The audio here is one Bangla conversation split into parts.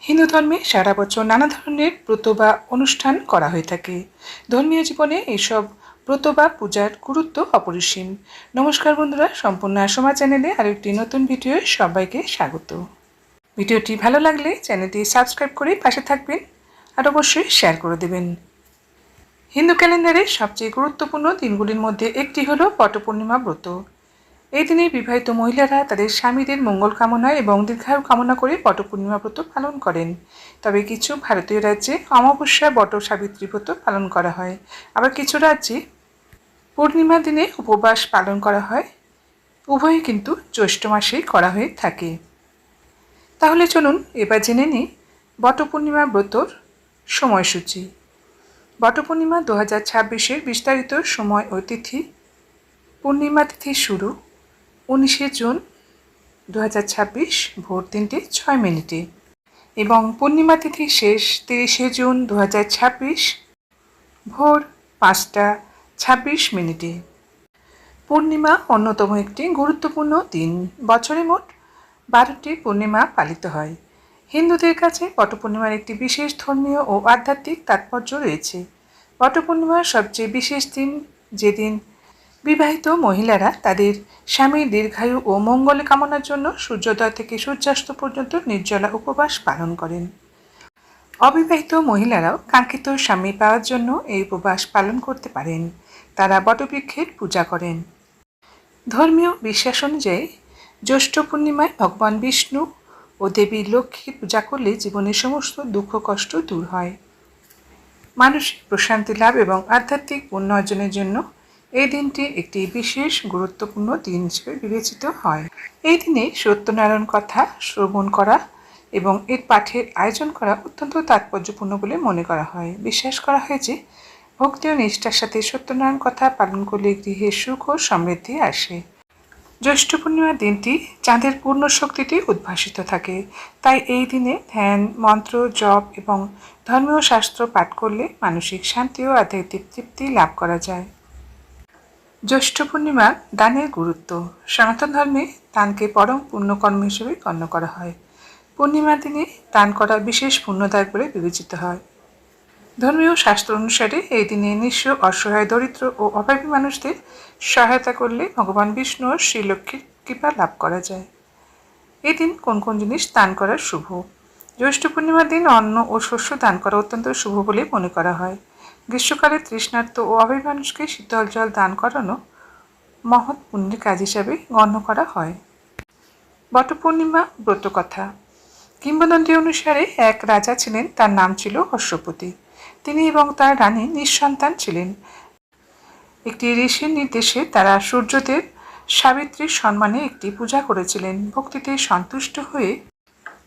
হিন্দু ধর্মে সারা বছর নানা ধরনের ব্রত বা অনুষ্ঠান করা হয়ে থাকে। ধর্মীয় জীবনে এইসব ব্রত বা পূজার গুরুত্ব অপরিসীম। নমস্কার বন্ধুরা, সম্পূর্ণ আসমা চ্যানেলে আরেকটি নতুন ভিডিও সবাইকে স্বাগত। ভিডিওটি ভালো লাগলে চ্যানেলটি সাবস্ক্রাইব করে পাশে থাকবেন আর অবশ্যই শেয়ার করে দেবেন। হিন্দু ক্যালেন্ডারের সবচেয়ে গুরুত্বপূর্ণ দিনগুলির মধ্যে একটি হলো পটপূর্ণিমা ব্রত। এই দিনে বিবাহিত মহিলারা তাদের স্বামীদের মঙ্গল কামনা এবং দীর্ঘায়ু কামনা করে পটপূর্ণিমা ব্রত পালন করেন। তবে কিছু ভারতীয় রাজ্যে অমাবস্যা বট সাবিত্রী ব্রত পালন করা হয়, আবার কিছু রাজ্যে পূর্ণিমা দিনে উপবাস পালন করা হয়। উভয়ই কিন্তু জ্যৈষ্ঠ মাসেই করা হয়ে থাকে। তাহলে চলুন এবার জেনে নিই বটপূর্ণিমা ব্রতর সময়সূচি। বটপূর্ণিমা 2026-এর বিস্তারিত সময় ও তিথি। পূর্ণিমা তিথি শুরু 19শে জুন 2026 ভোর 3:06 এবং পূর্ণিমা তিথি শেষ 30শে জুন 2026 ভোর 5:26। পূর্ণিমা অন্যতম একটি গুরুত্বপূর্ণ দিন। বছরে মোট 12টি পূর্ণিমা পালিত হয়। হিন্দুদের কাছে পটপূর্ণিমার একটি বিশেষ ধর্মীয় ও আধ্যাত্মিক তাৎপর্য রয়েছে। পটপূর্ণিমার সবচেয়ে বিশেষ দিন, যেদিন বিবাহিত মহিলারা তাদের স্বামীর দীর্ঘায়ু ও মঙ্গল কামনার জন্য সূর্যোদয় থেকে সূর্যাস্ত পর্যন্ত নির্জলা উপবাস পালন করেন। অবিবাহিত মহিলারাও কাঙ্ক্ষিত স্বামী পাওয়ার জন্য এই উপবাস পালন করতে পারেন। তারা বটবৃক্ষের পূজা করেন। ধর্মীয় বিশ্বাস অনুযায়ী জ্যৈষ্ঠ পূর্ণিমায় ভগবান বিষ্ণু ও দেবী লক্ষ্মীর পূজা করলে জীবনের সমস্ত দুঃখ কষ্ট দূর হয়। মানসিক প্রশান্তি লাভ এবং আধ্যাত্মিক উন্নয়নের জন্য এই দিনটি একটি বিশেষ গুরুত্বপূর্ণ দিন হিসেবে বিবেচিত হয়। এই দিনে সত্যনারায়ণ কথা শ্রবণ করা এবং এর পাঠের আয়োজন করা অত্যন্ত তাৎপর্যপূর্ণ বলে মনে করা হয়। বিশ্বাস করা হয় যে ভক্তি ও নিষ্ঠার সাথে সত্যনারায়ণ কথা পালন করলে গৃহে সুখ ও সমৃদ্ধি আসে। জ্যৈষ্ঠ পূর্ণিমার দিনটি চাঁদের পূর্ণ শক্তিতে উদ্ভাসিত থাকে, তাই এই দিনে ধ্যান, মন্ত্র জপ এবং ধর্মীয় শাস্ত্র পাঠ করলে মানসিক শান্তি ও আধ্যাত্মিক তৃপ্তি লাভ করা যায়। জ্যৈষ্ঠ পূর্ণিমা দানের গুরুত্ব। সনাতন ধর্মে দানকে পরম পুণ্যকর্ম হিসেবে গণ্য করা হয়। পূর্ণিমার দিনে দান করা বিশেষ পুণ্যদায়ক বলে বিবেচিত হয়। ধর্মীয় শাস্ত্র অনুসারে এই দিনে নিঃস্ব, অসহায়, দরিদ্র ও অভাবী মানুষদের সহায়তা করলে ভগবান বিষ্ণু ও শ্রীলক্ষ্মীর কৃপা লাভ করা যায়। এই দিন কোন কোন জিনিস দান করা শুভ? জ্যৈষ্ঠ পূর্ণিমার দিন অন্ন ও শস্য দান করা অত্যন্ত শুভ বলে মনে করা হয়। গ্রীষ্মকালে তৃষ্ণার্ত ও অভাবী মানুষকে শীতল জল দান করানো মহৎ পুণ্যের কাজ হিসাবে গণ্য করা হয়। বটপূর্ণিমা ব্রতকথা। কিংবদন্তি অনুসারে এক রাজা ছিলেন, তার নাম ছিল হর্ষপতি। তিনি এবং তার রানী নিঃসন্তান ছিলেন। একটি ঋষির নির্দেশে তারা সূর্যদেব সাবিত্রীর সম্মানে একটি পূজা করেছিলেন। ভক্তিতে সন্তুষ্ট হয়ে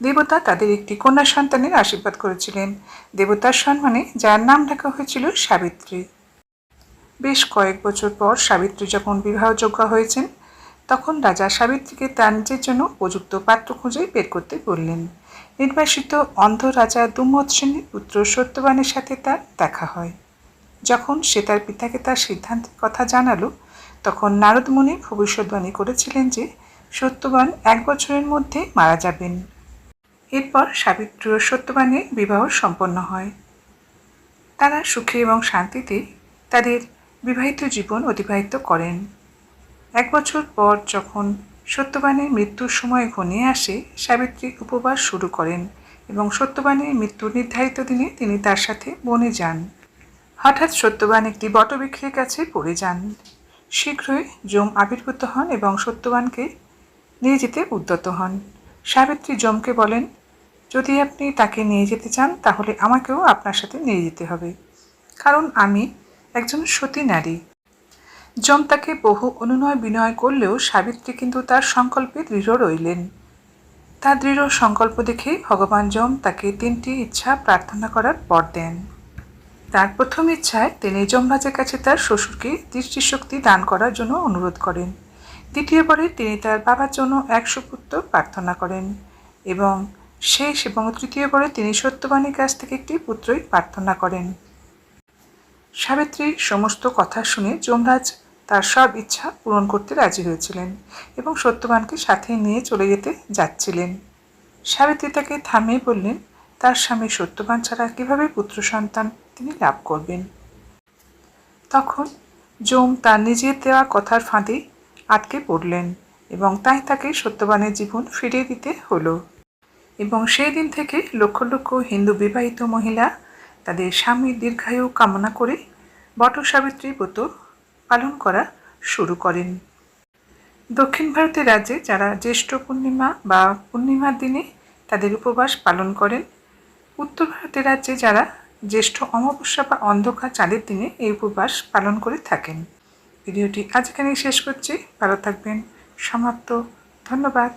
দেবতা তাদের একটি কন্যা সন্তানের আশীর্বাদ করেছিলেন, দেবতার সম্মানে, যার নাম রাখা হয়েছিল সাবিত্রী। বেশ কয়েক বছর পর সাবিত্রী যখন বিবাহযোগ্য হয়েছেন, তখন রাজা সাবিত্রীকে তার নিজের জন্য উপযুক্ত পাত্র খুঁজে বের করতে বললেন। নির্বাসিত অন্ধ রাজা দুম্মত সেনের পুত্র সত্যবানের সাথে তার দেখা হয়। যখন সে তার পিতাকে তার সিদ্ধান্তের কথা জানালো, তখন নারদ মুনি ভবিষ্যদ্বাণী করেছিলেন যে সত্যবান 1 বছরের মধ্যে মারা যাবেন। এরপর সাবিত্রী ও সত্যবানের বিবাহ সম্পন্ন হয়। তারা সুখে এবং শান্তিতে তাদের বিবাহিত জীবন অতিবাহিত করেন। 1 বছর পর যখন সত্যবানের মৃত্যুর সময় ঘনিয়ে আসে, সাবিত্রী উপবাস শুরু করেন এবং সত্যবানের মৃত্যুর নির্ধারিত দিনে তিনি তার সাথে বনে যান। হঠাৎ সত্যবান একটি বটবৃক্ষের কাছে পড়ে যান। শীঘ্রই যম আবির্ভূত হন এবং সত্যবানকে নিয়ে যেতে উদ্যত হন। সাবিত্রী যমকে বলেন, যদি আপনি তাকে নিয়ে যেতে চান তাহলে আমাকেও আপনার সাথে নিয়ে যেতে হবে, কারণ আমি একজন সতী নারী। যম তাকে বহু অনুনয় বিনয় করলেও সাবিত্রী কিন্তু তার সংকল্পে দৃঢ় রইলেন। তার দৃঢ় সংকল্প দেখে ভগবান যম তাকে 3টি ইচ্ছা প্রার্থনা করার বর দেন। তার প্রথম ইচ্ছায় তিনি যমরাজের কাছে তার শ্বশুরকে দৃষ্টিশক্তি দান করার জন্য অনুরোধ করেন। দ্বিতীয়বারে তিনি তার বাবার জন্য 100 পুত্র প্রার্থনা করেন এবং শেষ এবং তৃতীয়বারে তিনি সত্যবানের কাছ থেকে একটি পুত্রই প্রার্থনা করেন। সাবিত্রীর সমস্ত কথা শুনে যমরাজ তার সব ইচ্ছা পূরণ করতে রাজি হয়েছিলেন এবং সত্যবানকে সাথে নিয়ে চলে যেতে যাচ্ছিলেন। সাবিত্রী তাকে থামিয়ে বললেন, তার স্বামী সত্যবান ছাড়া কীভাবে পুত্র সন্তান তিনি লাভ করবেন। তখন যম তার নিজের দেওয়া কথার ফাঁদে আটকে পড়লেন এবং তাই তাকে সত্যবানের জীবন ফিরিয়ে দিতে হলো। এবং সেই দিন থেকে লক্ষ লক্ষ হিন্দু বিবাহিত মহিলা তাদের স্বামীর দীর্ঘায়ু কামনা করে বটসাবিত্রী ব্রত পালন করা শুরু করেন। দক্ষিণ ভারতের রাজ্যে যারা জ্যৈষ্ঠ পূর্ণিমা বা পূর্ণিমার দিনে তাদের উপবাস পালন করেন, উত্তর ভারতের রাজ্যে যারা জ্যৈষ্ঠ অমাবস্যা বা অন্ধকার চাঁদের দিনে এই উপবাস পালন করে থাকেন। ভিডিওটি আজ এখানেই শেষ করছি। ভালো থাকবেন। সমাপ্ত। ধন্যবাদ।